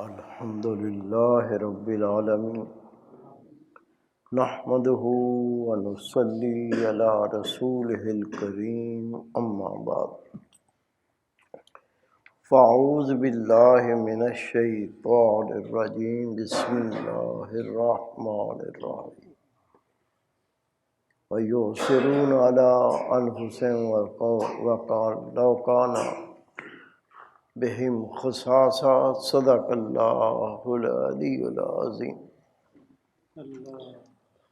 الحمد لله رب العالمين نحمده ونصلي على رسوله الكريم أما بعد فأعوذ بالله من الشيطان الرجيم بسم الله الرحمن الرحيم ويؤثرون على أنفسهم ولو كان بهم خصاصة صدق الله العلي العظيم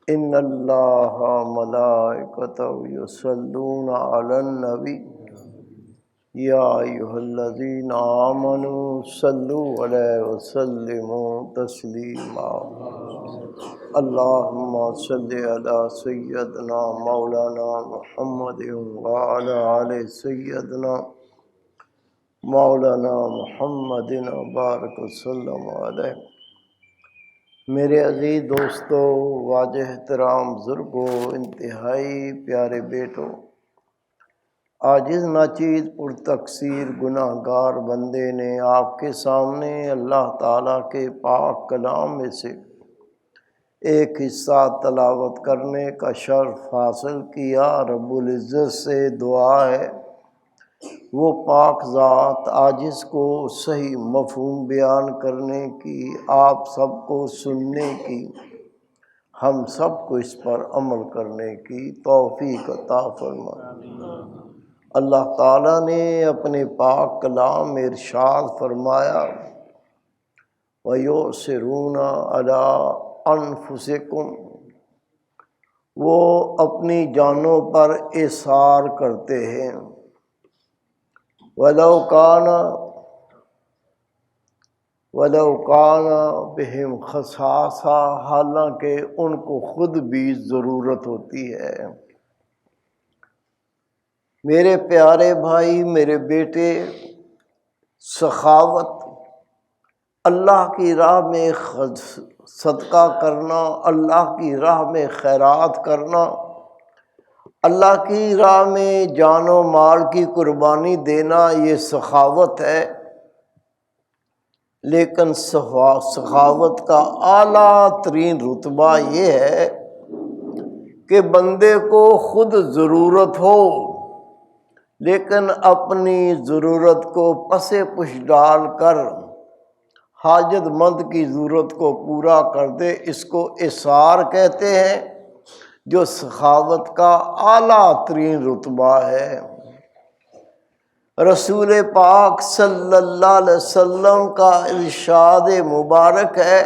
إن الله ملائكته يصلون على النبي يا أيها الذين آمنوا صلوا عليه وسلموا تسليما اللهم صل على سيدنا مولانا محمد وعلى آل سيدنا مولانا محمد بارک وسلم علیہ۔ میرے عزیز دوستو، واجہ احترام بزرگوں، انتہائی پیارے بیٹوں، عاجز ناچیز پر تقصیر گناہ گار بندے نے آپ کے سامنے اللہ تعالیٰ کے پاک کلام میں سے ایک حصہ تلاوت کرنے کا شرف حاصل کیا۔ رب العزت سے دعا ہے وہ پاک ذات عاجز کو صحیح مفہوم بیان کرنے کی، آپ سب کو سننے کی، ہم سب کو اس پر عمل کرنے کی توفیق عطا فرمائے۔ اللہ تعالیٰ نے اپنے پاک کلام میں ارشاد فرمایا وَيُؤْثِرُونَ عَلَىٰ أَنفُسِهِمْ، وہ اپنی جانوں پر اثار کرتے ہیں۔ وَلَوْ كَانَ بِهِمْ خَصَاصَةٌ، حالانکہ ان کو خود بھی ضرورت ہوتی ہے۔ میرے پیارے بھائی، میرے بیٹے، سخاوت، اللہ کی راہ میں صدقہ کرنا، اللہ کی راہ میں خیرات کرنا، اللہ کی راہ میں جان و مال کی قربانی دینا، یہ سخاوت ہے۔ لیکن سخاوت کا اعلیٰ ترین رتبہ یہ ہے کہ بندے کو خود ضرورت ہو لیکن اپنی ضرورت کو پس پش ڈال کر حاجت مند کی ضرورت کو پورا کر دے، اس کو اثار کہتے ہیں، جو سخاوت کا اعلیٰ ترین رتبہ ہے۔ رسول پاک صلی اللہ علیہ وسلم کا ارشاد مبارک ہے،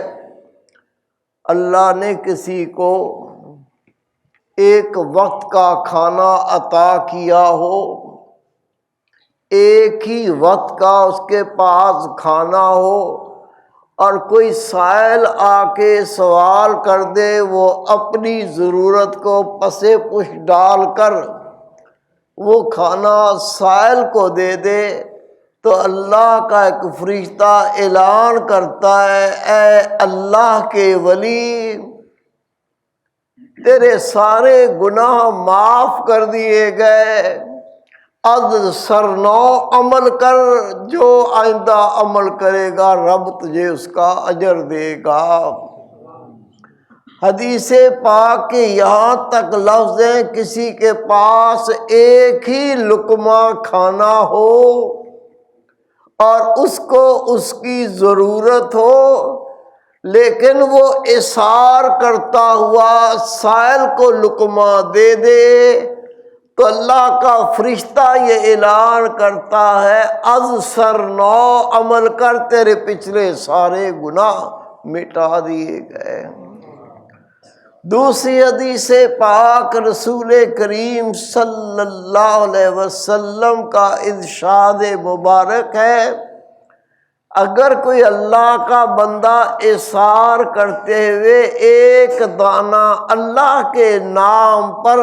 اللہ نے کسی کو ایک وقت کا کھانا عطا کیا ہو، ایک ہی وقت کا اس کے پاس کھانا ہو، اور کوئی سائل آ کے سوال کر دے، وہ اپنی ضرورت کو پس پش ڈال کر وہ کھانا سائل کو دے دے، تو اللہ کا ایک فرشتہ اعلان کرتا ہے اے اللہ کے ولی، تیرے سارے گناہ معاف کر دیے گئے، از سرنو عمل کر، جو آئندہ عمل کرے گا رب تجھے اس کا اجر دے گا۔ حدیث پاک کے یہاں تک لفظ ہیں، کسی کے پاس ایک ہی لقمہ کھانا ہو اور اس کو اس کی ضرورت ہو، لیکن وہ اثار کرتا ہوا سائل کو لقمہ دے دے، تو اللہ کا فرشتہ یہ اعلان کرتا ہے از سر نو عمل کر، تیرے پچھلے سارے گناہ مٹا دیے گئے۔ دوسری حدیث پاک رسول کریم صلی اللہ علیہ وسلم کا ارشاد مبارک ہے، اگر کوئی اللہ کا بندہ اثار کرتے ہوئے ایک دانہ اللہ کے نام پر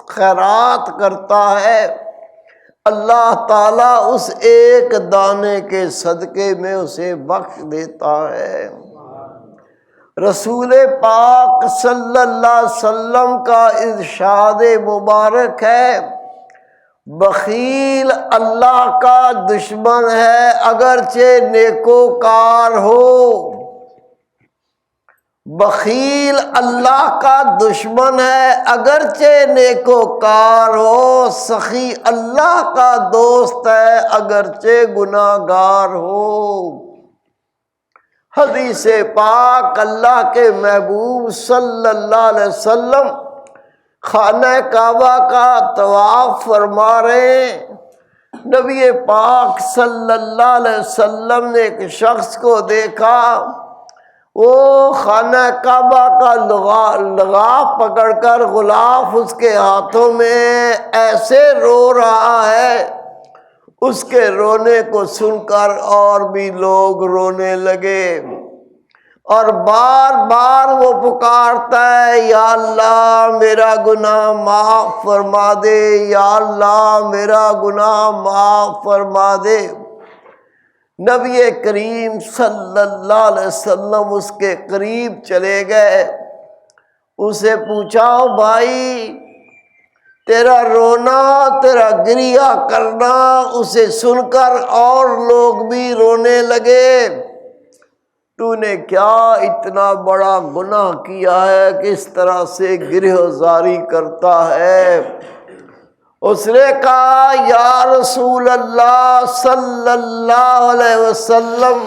خیرات کرتا ہے، اللہ تعالیٰ اس ایک دانے کے صدقے میں اسے بخش دیتا ہے۔ رسول پاک صلی اللہ علیہ وسلم کا ارشاد مبارک ہے بخیل اللہ کا دشمن ہے اگرچہ نیکوکار ہو۔ بخیل اللہ کا دشمن ہے اگرچہ نیکوکار ہو، سخی اللہ کا دوست ہے اگرچہ گناہگار ہو۔ حدیث پاک اللہ کے محبوب صلی اللہ علیہ وسلم خانہ کعبہ کا طواف فرما رہے ہیں۔ نبی پاک صلی اللہ علیہ وسلم نے ایک شخص کو دیکھا، وہ خانہ کعبہ کا لغاف پکڑ کر غلاف اس کے ہاتھوں میں ایسے رو رہا ہے، اس کے رونے کو سن کر اور بھی لوگ رونے لگے، اور بار بار وہ پکارتا ہے، یا اللہ میرا گناہ معاف فرما دے، یا اللہ میرا گناہ معاف فرما دے۔ نبی کریم صلی اللہ علیہ وسلم اس کے قریب چلے گئے، اسے پوچھا، بھائی تیرا رونا، تیرا گریہ کرنا اسے سن کر اور لوگ بھی رونے لگے، تو نے کیا اتنا بڑا گناہ کیا ہے کہ اس طرح سے گریہ زاری کرتا ہے؟ اس نے کہا، یا رسول اللہ صلی اللہ علیہ وسلم،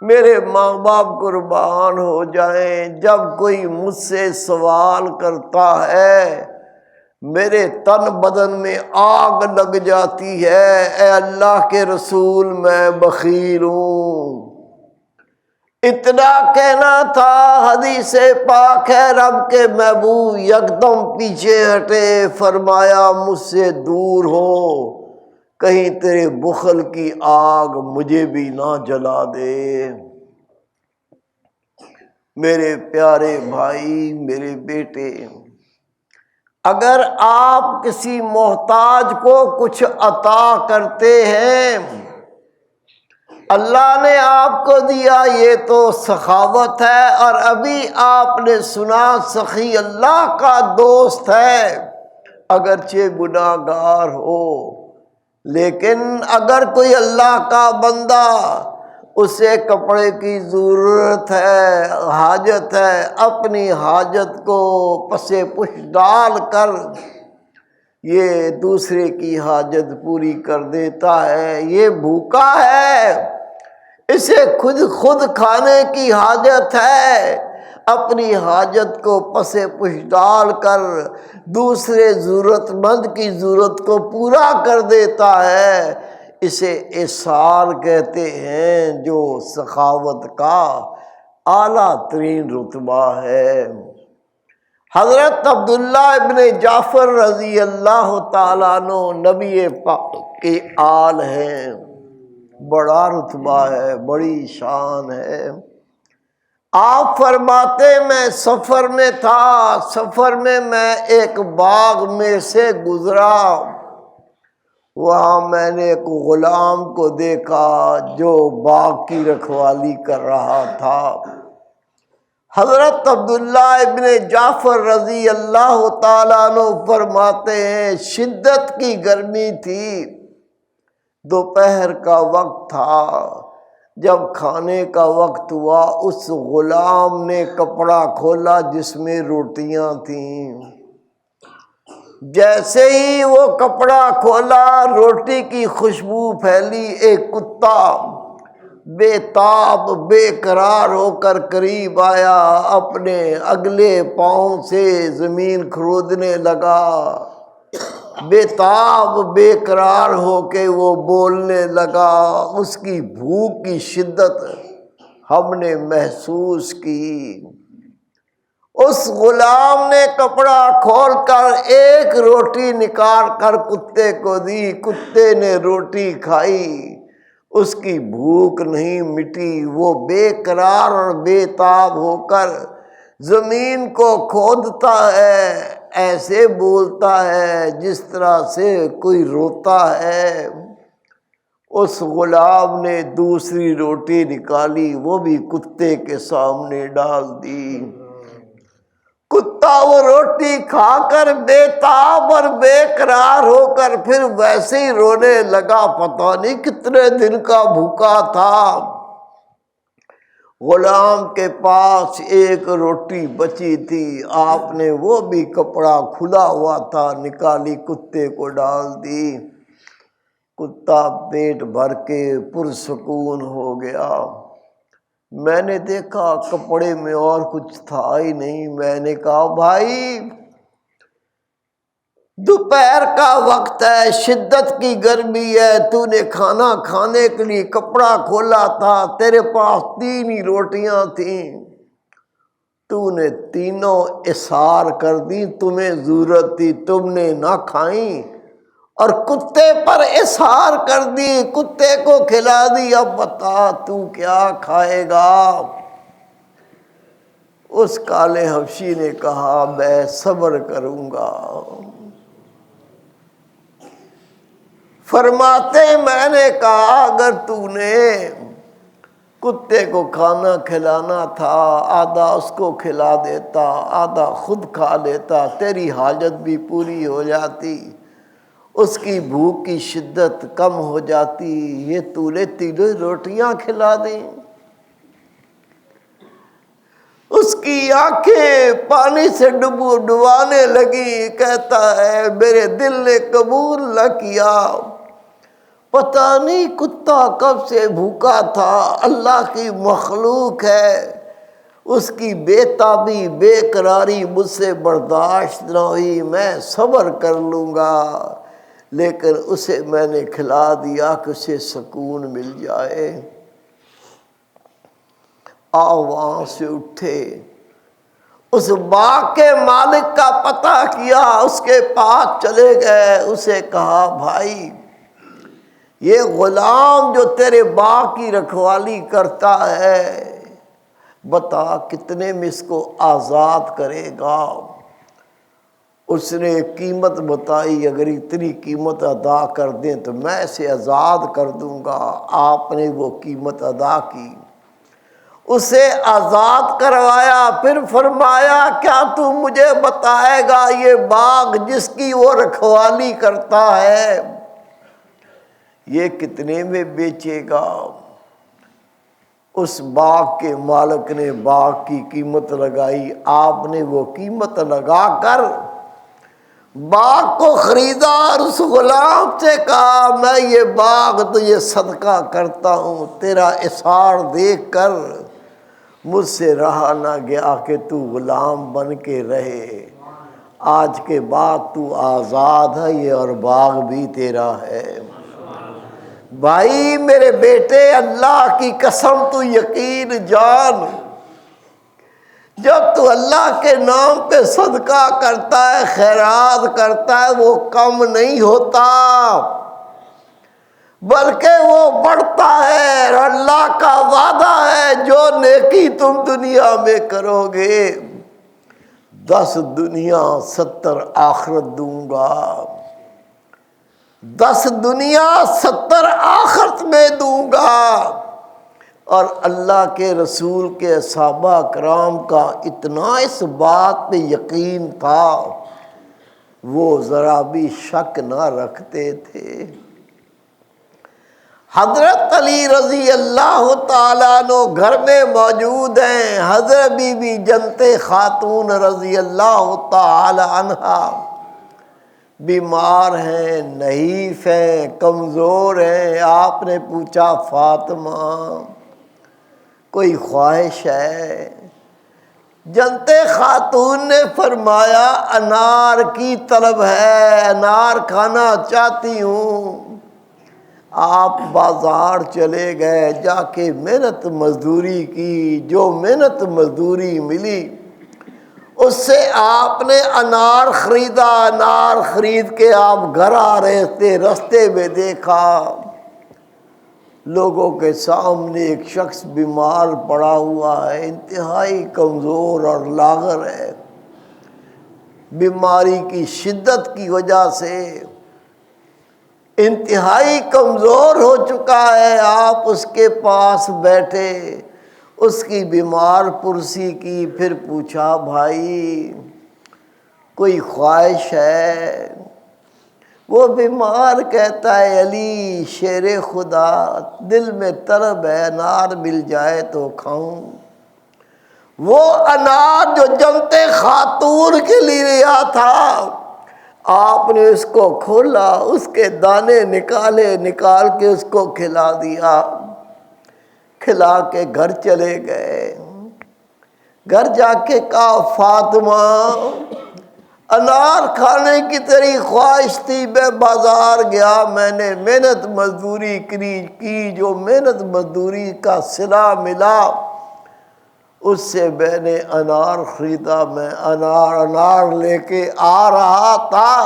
میرے ماں باپ قربان ہو جائیں، جب کوئی مجھ سے سوال کرتا ہے میرے تن بدن میں آگ لگ جاتی ہے، اے اللہ کے رسول میں بخیل ہوں۔ اتنا کہنا تھا، حدیث پاک ہے رب کے محبوب یکدم پیچھے ہٹے، فرمایا مجھ سے دور ہو، کہیں تیرے بخل کی آگ مجھے بھی نہ جلا دے۔ میرے پیارے بھائی، میرے بیٹے، اگر آپ کسی محتاج کو کچھ عطا کرتے ہیں، اللہ نے آپ کو دیا، یہ تو سخاوت ہے، اور ابھی آپ نے سنا سخی اللہ کا دوست ہے اگرچہ گناہگار ہو۔ لیکن اگر کوئی اللہ کا بندہ، اسے کپڑے کی ضرورت ہے، حاجت ہے، اپنی حاجت کو پس پش ڈال کر یہ دوسرے کی حاجت پوری کر دیتا ہے، یہ بھوکا ہے، اسے خود کھانے کی حاجت ہے، اپنی حاجت کو پس پش ڈال کر دوسرے ضرورت مند کی ضرورت کو پورا کر دیتا ہے، اسے احسان کہتے ہیں، جو سخاوت کا اعلیٰ ترین رتبہ ہے۔ حضرت عبداللہ ابن جعفر رضی اللہ تعالیٰ عنہ نبی پاک کے آل ہیں، بڑا رتبہ ہے، بڑی شان ہے۔ آپ فرماتے، میں سفر میں تھا، سفر میں ایک باغ میں سے گزرا، وہاں میں نے ایک غلام کو دیکھا جو باغ کی رکھوالی کر رہا تھا۔ حضرت عبداللہ ابن جعفر رضی اللہ تعالیٰ عنہ فرماتے ہیں، شدت کی گرمی تھی، دوپہر کا وقت تھا، جب کھانے کا وقت ہوا اس غلام نے کپڑا کھولا جس میں روٹیاں تھیں، جیسے ہی وہ کپڑا کھولا روٹی کی خوشبو پھیلی، ایک کتا بے تاب بے قرار ہو کر قریب آیا، اپنے اگلے پاؤں سے زمین کھرودنے لگا، بے تاب بے قرار ہو کے وہ بولنے لگا، اس کی بھوک کی شدت ہم نے محسوس کی۔ اس غلام نے کپڑا کھول کر ایک روٹی نکال کر کتے کو دی، کتے نے روٹی کھائی، اس کی بھوک نہیں مٹی، وہ بے قرار اور بے تاب ہو کر زمین کو کھودتا ہے، ایسے بولتا ہے جس طرح سے کوئی روتا ہے۔ اس غلام نے دوسری روٹی نکالی، وہ بھی کتے کے سامنے ڈال دی۔ کتا وہ روٹی کھا کر بے تاب اور بے قرار ہو کر پھر ویسے ہی رونے لگا، پتہ نہیں کتنے دن کا بھوکا تھا۔ غلام کے پاس ایک روٹی بچی تھی، آپ نے وہ بھی کپڑا کھلا ہوا تھا نکالی، کتے کو ڈال دی۔ کتا پیٹ بھر کے پرسکون ہو گیا۔ میں نے دیکھا کپڑے میں اور کچھ تھا ہی نہیں۔ میں نے کہا بھائی دوپہر کا وقت ہے، شدت کی گرمی ہے، تو نے کھانا کھانے کے لیے کپڑا کھولا تھا، تیرے پاس 3 ہی روٹیاں تھیں، تو نے تینوں اثار کر دی، تمہیں ضرورت تھی تم نے نہ کھائیں، اور کتے پر اثار کر دی، کتے کو کھلا دی، اب بتا تو کیا کھائے گا؟ اس کالے حبشی نے کہا میں صبر کروں گا۔ فرماتے میں نے کہا اگر تو نے کتے کو کھانا کھلانا تھا، آدھا اس کو کھلا دیتا، آدھا خود کھا لیتا، تیری حاجت بھی پوری ہو جاتی، اس کی بھوک کی شدت کم ہو جاتی۔ یہ تو نے 3 روٹیاں کھلا دیں۔ اس کی آنکھیں پانی سے ڈبانے لگی، کہتا ہے میرے دل نے قبول نہ کیا، پتہ نہیں کتا کب سے بھوکا تھا، اللہ کی مخلوق ہے، اس کی بے تابی بے قراری مجھ سے برداشت نہ ہوئی، میں صبر کر لوں گا، لیکن اسے میں نے کھلا دیا کہ اسے سکون مل جائے۔ وہاں سے اٹھے، اس باغ کے مالک کا پتہ کیا، اس کے پاس چلے گئے، اسے کہا بھائی یہ غلام جو تیرے باغ کی رکھوالی کرتا ہے، بتا کتنے میں اس کو آزاد کرے گا؟ اس نے قیمت بتائی، اگر اتنی قیمت ادا کر دیں تو میں اسے آزاد کر دوں گا۔ آپ نے وہ قیمت ادا کی، اسے آزاد کروایا، پھر فرمایا کیا تو مجھے بتائے گا یہ باغ جس کی وہ رکھوالی کرتا ہے یہ کتنے میں بیچے گا؟ اس باغ کے مالک نے باغ کی قیمت لگائی، آپ نے وہ قیمت لگا کر باغ کو خریدا، اور اس غلام سے کہا میں یہ باغ تو یہ صدقہ کرتا ہوں، تیرا اثار دیکھ کر مجھ سے رہا نہ گیا کہ تو غلام بن کے رہے، آج کے بعد تو آزاد ہے، یہ اور باغ بھی تیرا ہے۔ بھائی میرے بیٹے اللہ کی قسم تو یقین جان، جب تو اللہ کے نام پہ صدقہ کرتا ہے، خیرات کرتا ہے، وہ کم نہیں ہوتا بلکہ وہ بڑھتا ہے، اور اللہ کا وعدہ ہے جو نیکی تم دنیا میں کرو گے 10 دنیا 70 آخرت دوں گا، 10 دنیا 70 آخرت میں دوں گا۔ اور اللہ کے رسول کے صحابہ کرام کا اتنا اس بات پہ یقین تھا، وہ ذرا بھی شک نہ رکھتے تھے۔ حضرت علی رضی اللہ تعالیٰ عنہ گھر میں موجود ہیں، حضرت بی بی جنت خاتون رضی اللہ تعالیٰ عنہا بیمار ہیں، نحیف ہیں، کمزور ہیں۔ آپ نے پوچھا فاطمہ کوئی خواہش ہے؟ جنت خاتون نے فرمایا انار کی طلب ہے، انار کھانا چاہتی ہوں۔ آپ بازار چلے گئے، جا کے محنت مزدوری کی، جو محنت مزدوری ملی اس سے آپ نے انار خریدا، انار خرید کے آپ گھر آ رہے تھے، رستے میں دیکھا لوگوں کے سامنے ایک شخص بیمار پڑا ہوا ہے، انتہائی کمزور اور لاغر ہے، بیماری کی شدت کی وجہ سے انتہائی کمزور ہو چکا ہے۔ آپ اس کے پاس بیٹھے، اس کی بیمار پرسی کی، پھر پوچھا بھائی کوئی خواہش ہے؟ وہ بیمار کہتا ہے علی شیر خدا دل میں طلب ہے، انار مل جائے تو کھاؤں۔ وہ انار جو جنت خاتون کے لیے لیا تھا، آپ نے اس کو کھولا، اس کے دانے نکالے، نکال کے اس کو کھلا دیا، کھلا کے گھر چلے گئے۔ گھر جا کے کہا فاطمہ انار کھانے کی تیری خواہش تھی، میں بازار گیا، میں نے محنت مزدوری کی، جو محنت مزدوری کا صلہ ملا اس سے میں نے انار خریدا، میں انار لے کے آ رہا تھا،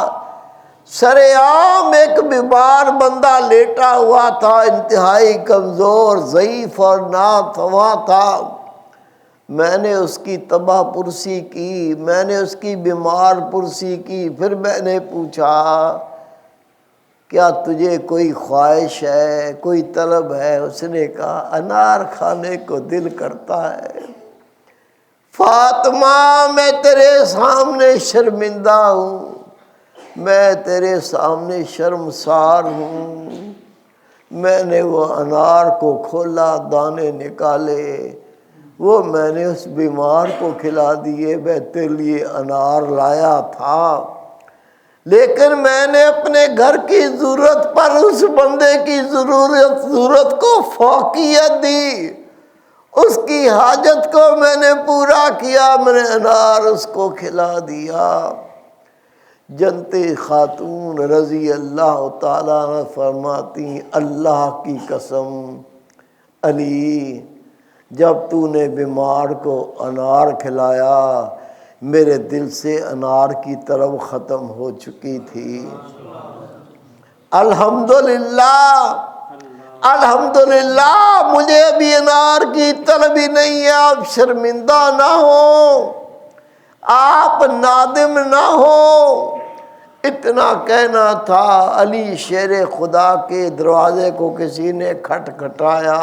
سرعام ایک بیمار بندہ لیٹا ہوا تھا، انتہائی کمزور ضعیف اور ناتواں تھا۔ میں نے اس کی تباہ پرسی کی، میں نے اس کی بیمار پرسی کی، پھر میں نے پوچھا کیا تجھے کوئی خواہش ہے، کوئی طلب ہے؟ اس نے کہا انار کھانے کو دل کرتا ہے۔ فاطمہ میں تیرے سامنے شرمندہ ہوں، میں تیرے سامنے شرمسار ہوں۔ میں نے وہ انار کو کھولا، دانے نکالے، وہ میں نے اس بیمار کو کھلا دیے، میں تیرے لیے انار لایا تھا، لیکن میں نے اپنے گھر کی ضرورت پر اس بندے کی ضرورت کو فوقیت دی، اس کی حاجت کو میں نے پورا کیا، میں نے انار اس کو کھلا دیا۔ جنت خاتون رضی اللہ تعالیٰ عنہ فرماتی اللہ کی قسم علی جب تو نے بیمار کو انار کھلایا میرے دل سے انار کی طلب ختم ہو چکی تھی۔ الحمدللہ الحمدللہ مجھے ابھی انار کی طلب ہی نہیں ہے۔ آپ شرمندہ نہ ہو، آپ نادم نہ ہو، اتنا کہنا تھا۔ علی شیر خدا کے دروازے کو کسی نے کھٹکھٹایا،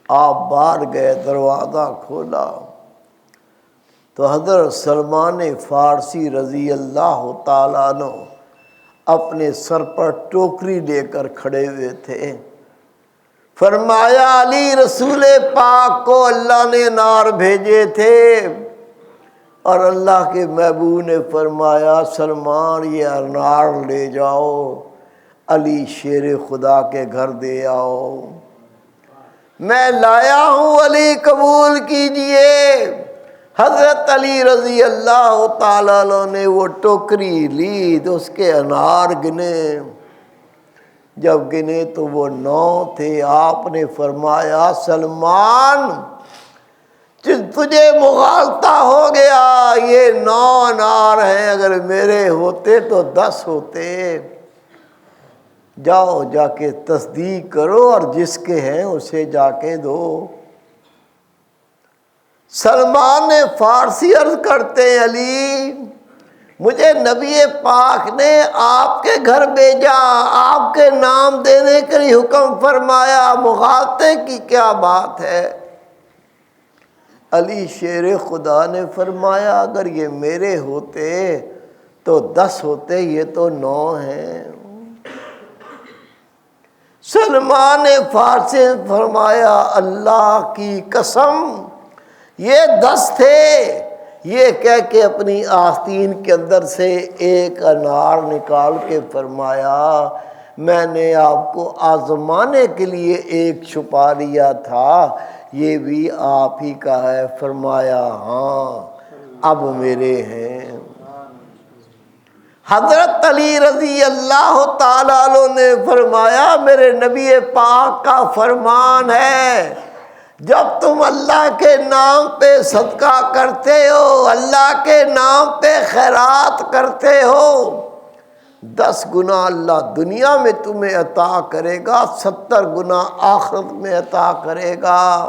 آپ باہر گئے، دروازہ کھولا تو حضرت سلمان فارسی رضی اللہ تعالیٰ عنہ اپنے سر پر ٹوکری لے کر کھڑے ہوئے تھے۔ فرمایا علی رسول پاک کو اللہ نے انار بھیجے تھے، اور اللہ کے محبوب نے فرمایا سلمان یہ انار لے جاؤ، علی شیر خدا کے گھر دے آؤ۔ میں لایا ہوں، علی قبول کیجئے۔ حضرت علی رضی اللہ تعالیٰ عنہ نے وہ ٹوکری لی تو اس کے انار گنے، جب گنے تو وہ 9 تھے۔ آپ نے فرمایا سلمان تجھے مغالطہ ہو گیا، یہ 9 انار ہیں، اگر میرے ہوتے تو 10 ہوتے۔ جاؤ جا کے تصدیق کرو اور جس کے ہیں اسے جا کے دو۔ سلمان فارسی عرض کرتے ہیں علی مجھے نبی پاک نے آپ کے گھر بھیجا، آپ کے نام دینے کے لیے حکم فرمایا، مغالطے کی کیا بات ہے؟ علی شیر خدا نے فرمایا اگر یہ میرے ہوتے تو 10 ہوتے، یہ تو 9 ہیں۔ سلمان فارسی نے فرمایا اللہ کی قسم یہ 10 تھے۔ یہ کہہ کے اپنی آستین کے اندر سے ایک انار نکال کے فرمایا میں نے آپ کو آزمانے کے لیے ایک چھپا لیا تھا، یہ بھی آپ ہی کا ہے۔ فرمایا ہاں اب میرے ہیں۔ حضرت علی رضی اللہ تعالیٰ عنہ نے فرمایا میرے نبی پاک کا فرمان ہے جب تم اللہ کے نام پہ صدقہ کرتے ہو، اللہ کے نام پہ خیرات کرتے ہو، 10 گنا اللہ دنیا میں تمہیں عطا کرے گا، 70 گنا آخرت میں عطا کرے گا۔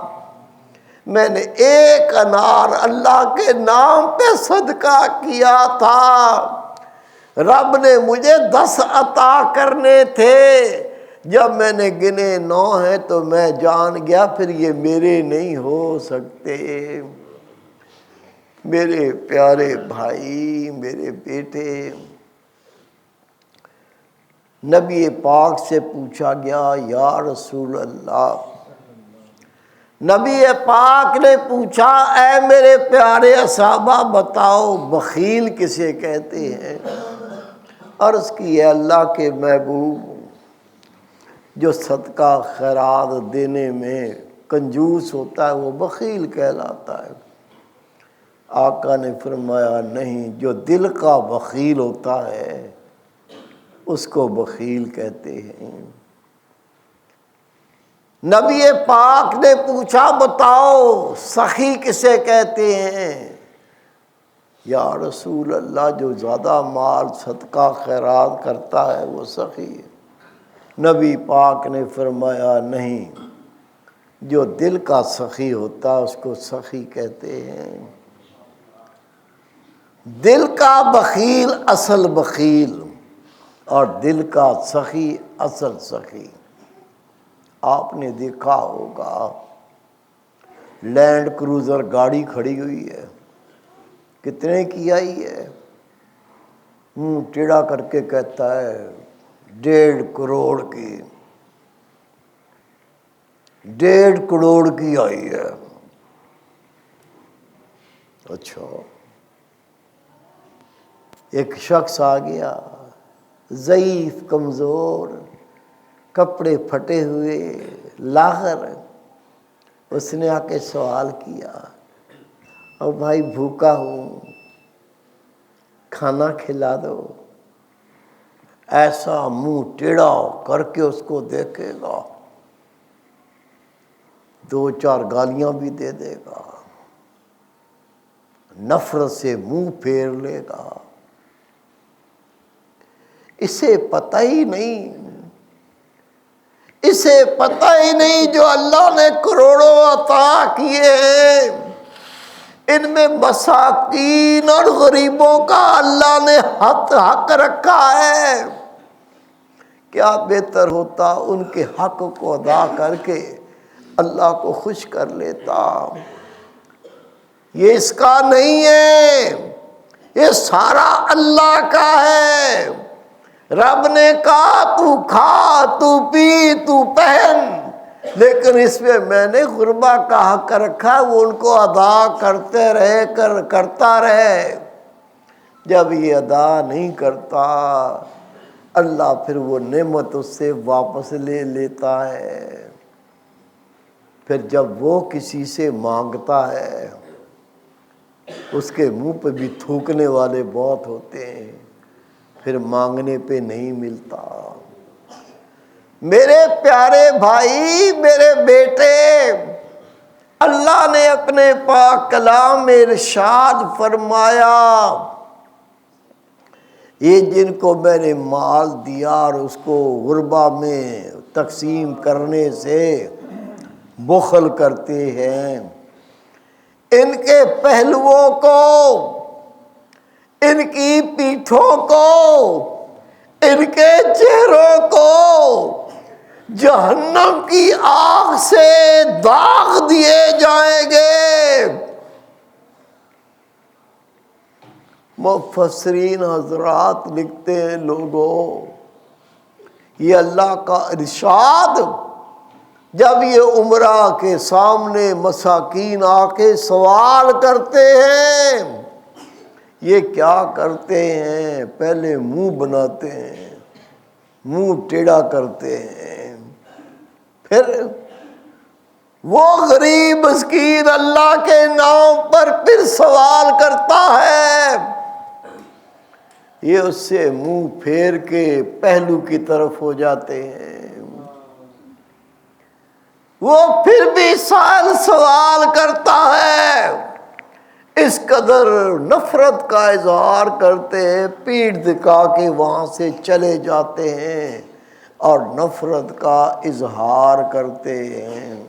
میں نے ایک انار اللہ کے نام پہ صدقہ کیا تھا، رب نے مجھے 10 عطا کرنے تھے، جب میں نے گنے 9 ہیں تو میں جان گیا پھر یہ میرے نہیں ہو سکتے۔ میرے پیارے بھائی، میرے بیٹے، نبی پاک سے پوچھا گیا یا رسول اللہ، نبی پاک نے پوچھا اے میرے پیارے صحابہ بتاؤ بخیل کسے کہتے ہیں؟ عرض کی ہے اللہ کے محبوب، جو صدقہ خیرات دینے میں کنجوس ہوتا ہے وہ بخیل کہلاتا ہے۔ آقا نے فرمایا نہیں، جو دل کا بخیل ہوتا ہے اس کو بخیل کہتے ہیں۔ نبی پاک نے پوچھا بتاؤ سخی کسے کہتے ہیں؟ یا رسول اللہ جو زیادہ مال صدقہ خیرات کرتا ہے وہ سخی ہے۔ نبی پاک نے فرمایا نہیں، جو دل کا سخی ہوتا ہے اس کو سخی کہتے ہیں۔ دل کا بخیل اصل بخیل اور دل کا سخی اصل سخی۔ آپ نے دیکھا ہوگا لینڈ کروزر گاڑی کھڑی ہوئی ہے، کتنے کی آئی ہے؟ منہ ٹیڑھا کر کے کہتا ہے 1.5 کروڑ کی، 1.5 کروڑ کی آئی ہے۔ اچھا، ایک شخص آ گیا ضعیف کمزور، کپڑے پھٹے ہوئے لاغر، اس نے آ کے سوال کیا اور بھائی بھوکا ہوں کھانا کھلا دو۔ ایسا منہ ٹیڑھا کر کے اس کو دیکھے گا، 2-4 گالیاں بھی دے دے گا، نفرت سے منہ پھیر لے گا۔ اسے پتہ ہی نہیں، اسے پتہ ہی نہیں جو اللہ نے کروڑوں عطا کیے ہیں ان میں مساکین اور غریبوں کا اللہ نے حق رکھا ہے۔ کیا بہتر ہوتا ان کے حق کو ادا کر کے اللہ کو خوش کر لیتا۔ یہ اس کا نہیں ہے، یہ سارا اللہ کا ہے۔ رب نے کہا تو کھا، تو پی، تو پہن، لیکن اس میں میں نے غربا کا حق رکھا، وہ ان کو ادا کرتے رہے کرتا رہے۔ جب یہ ادا نہیں کرتا اللہ پھر وہ نعمت اس سے واپس لے لیتا ہے۔ پھر جب وہ کسی سے مانگتا ہے اس کے منہ پہ بھی تھوکنے والے بہت ہوتے ہیں، پھر مانگنے پہ نہیں ملتا۔ میرے پیارے بھائی، میرے بیٹے، اللہ نے اپنے پاک کلام میں ارشاد فرمایا یہ جن کو میں نے مال دیا اور اس کو غربا میں تقسیم کرنے سے بخل کرتے ہیں، ان کے پہلوؤں کو، ان کی پیٹھوں کو، ان کے چہروں کو جہنم کی آگ سے داغ دیے جائیں گے۔ مفسرین حضرات لکھتے ہیں لوگوں، یہ اللہ کا ارشاد جب یہ عمرہ کے سامنے مساکین آ کے سوال کرتے ہیں، یہ کیا کرتے ہیں؟ پہلے منہ بناتے ہیں، منہ ٹیڑھا کرتے ہیں، پھر وہ غریب مسکین اللہ کے نام پر پھر سوال کرتا ہے، یہ اس سے منہ پھیر کے پہلو کی طرف ہو جاتے ہیں۔ وہ پھر بھی سوال کرتا ہے، اس قدر نفرت کا اظہار کرتے ہیں، پیٹھ دکھا کے وہاں سے چلے جاتے ہیں اور نفرت کا اظہار کرتے ہیں۔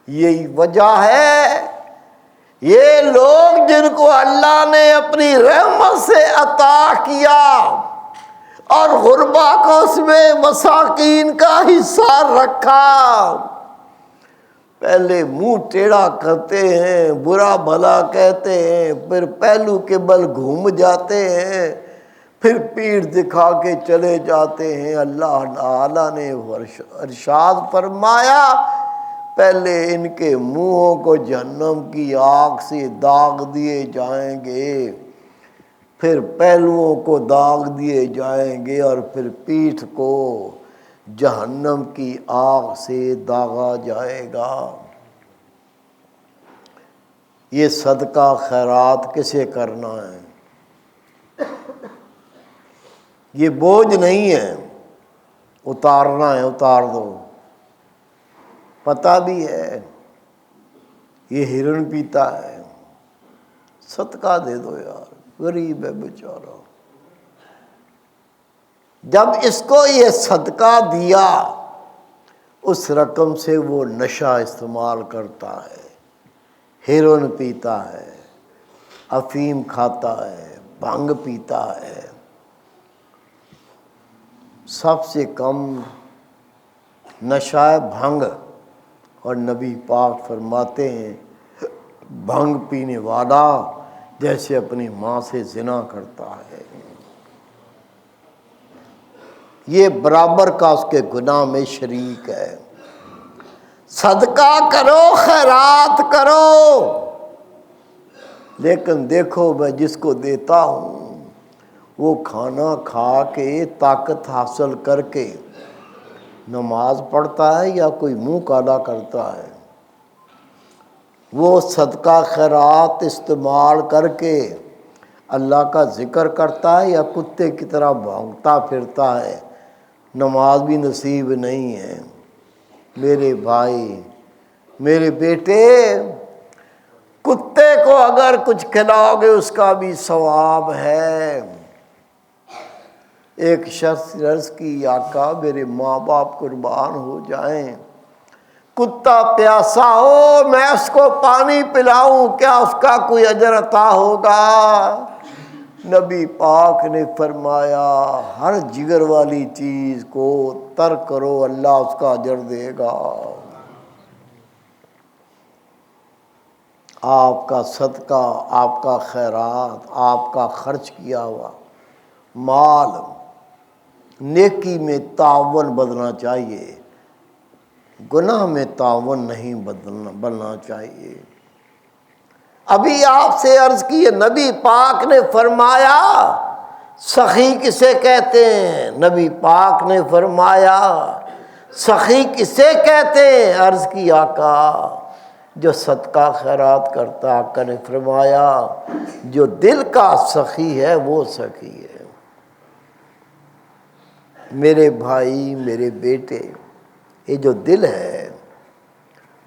یہی وجہ ہے یہ لوگ جن کو اللہ نے اپنی رحمت سے عطا کیا اور غربا کو اس میں مساکین کا حصہ رکھا۔ پہلے منہ ٹیڑھا کرتے ہیں، برا بھلا کہتے ہیں، پھر پہلو کے بل گھوم جاتے ہیں، پھر پیٹھ دکھا کے چلے جاتے ہیں۔ اللہ تعالیٰ نے ارشاد فرمایا پہلے ان کے منہوں کو جہنم کی آگ سے داغ دیے جائیں گے، پھر پہلوؤں کو داغ دیے جائیں گے، اور پھر پیٹھ کو جہنم کی آگ سے داغا جائے گا۔ یہ صدقہ خیرات کسے کرنا ہے؟ یہ بوجھ نہیں ہے، اتارنا ہے، اتار دو۔ پتہ بھی ہے یہ ہرن پیتا ہے، صدقہ دے دو یار، غریب ہے بیچارہ۔ جب اس کو یہ صدقہ دیا، اس رقم سے وہ نشہ استعمال کرتا ہے، ہیروئن پیتا ہے، افیم کھاتا ہے، بھنگ پیتا ہے۔ سب سے کم نشہ ہے بھنگ، اور نبی پاک فرماتے ہیں بھنگ پینے والا جیسے اپنی ماں سے زنا کرتا ہے، یہ برابر کا اس کے گناہ میں شریک ہے۔ صدقہ کرو، خیرات کرو، لیکن دیکھو میں جس کو دیتا ہوں وہ کھانا کھا کے طاقت حاصل کر کے نماز پڑھتا ہے یا کوئی منہ کالا کرتا ہے؟ وہ صدقہ خیرات استعمال کر کے اللہ کا ذکر کرتا ہے یا کتے کی طرح بھونکتا پھرتا ہے؟ نماز بھی نصیب نہیں ہے۔ میرے بھائی، میرے بیٹے، کتے کو اگر کچھ کھلاؤ گے اس کا بھی ثواب ہے۔ ایک شخص عرض کی آقا میرے ماں باپ قربان ہو جائیں، کتا پیاسا ہو میں اس کو پانی پلاؤں، کیا اس کا کوئی اجر عطا ہوگا؟ نبی پاک نے فرمایا ہر جگر والی چیز کو ترک کرو، اللہ اس کا اجر دے گا۔ آپ کا صدقہ، آپ کا خیرات، آپ کا خرچ کیا ہوا مال نیکی میں تعاون بننا چاہیے، گناہ میں تعاون نہیں بننا چاہیے۔ ابھی آپ سے عرض کی ہے، نبی پاک نے فرمایا سخی کسے کہتے ہیں؟ نبی پاک نے فرمایا سخی کسے کہتے ہیں؟ عرض کی آقا جو صدقہ خیرات کرتا۔ آقا نے فرمایا جو دل کا سخی ہے وہ سخی ہے۔ میرے بھائی، میرے بیٹے، یہ جو دل ہے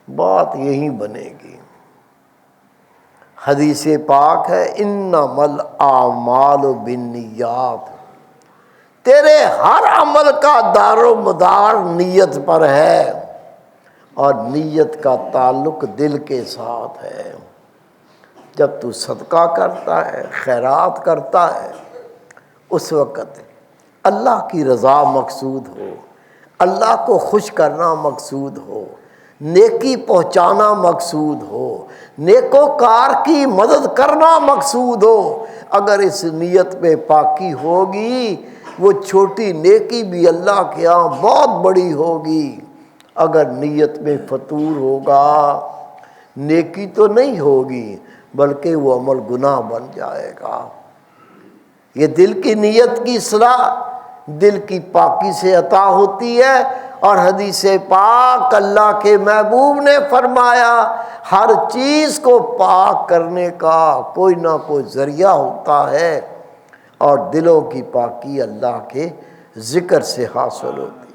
بات یہی بنے گی۔ حدیث پاک ہے انما الاعمال بالنیات، تیرے ہر عمل کا دار و مدار نیت پر ہے، اور نیت کا تعلق دل کے ساتھ ہے۔ جب تو صدقہ کرتا ہے، خیرات کرتا ہے، اس وقت اللہ کی رضا مقصود ہو، اللہ کو خوش کرنا مقصود ہو، نیکی پہنچانا مقصود ہو، نیکوکار کی مدد کرنا مقصود ہو، اگر اس نیت میں پاکی ہوگی وہ چھوٹی نیکی بھی اللہ کے ہاں بہت بڑی ہوگی۔ اگر نیت میں فطور ہوگا نیکی تو نہیں ہوگی بلکہ وہ عمل گناہ بن جائے گا۔ یہ دل کی نیت کی اصلاح دل کی پاکی سے عطا ہوتی ہے، اور حدیث پاک اللہ کے محبوب نے فرمایا ہر چیز کو پاک کرنے کا کوئی نہ کوئی ذریعہ ہوتا ہے، اور دلوں کی پاکی اللہ کے ذکر سے حاصل ہوتی ہے۔